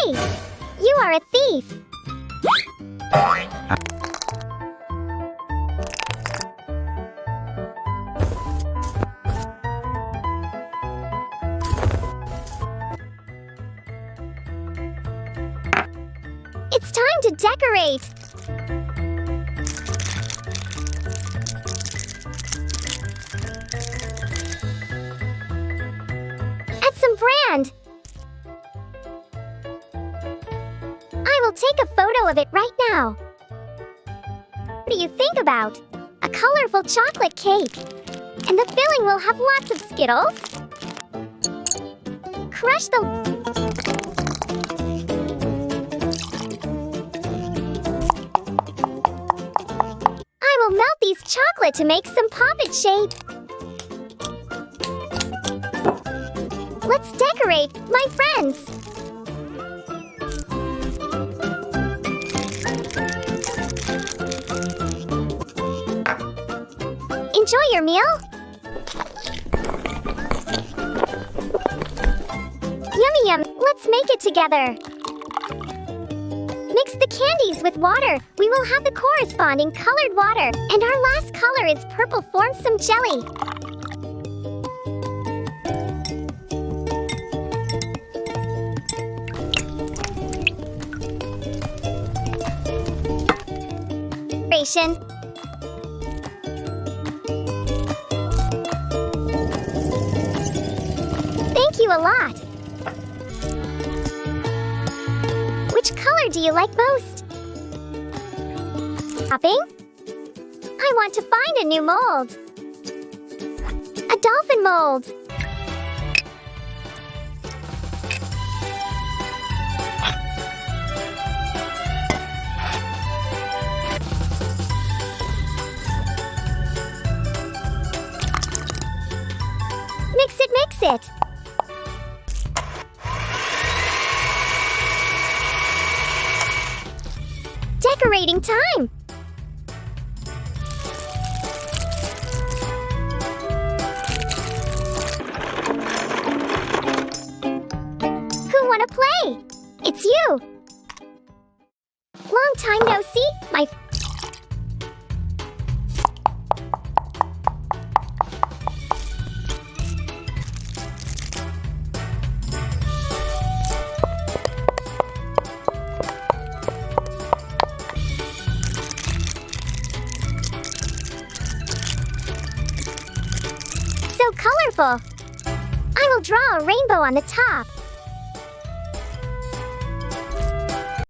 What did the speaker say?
Hey, you are a thief. It's time to decorate. Add some brand. I will take a photo of it right now. What do you think about a colorful chocolate cake? And the filling will have lots of Skittles. Crush the... I will melt these chocolate to make some poppet shape. Let's decorate, my friends. Enjoy your meal. Yummy yum, let's make it together. Mix the candies with water. We will have the corresponding colored water. And our last color is purple. Form some jelly. Thank you a lot. Which color do you like most? Shopping? I want to find a new mold. A dolphin mold. Mix it. Decorating time. Who wanna play? It's you. Long time no see, my... So colorful. I will draw a rainbow on the top.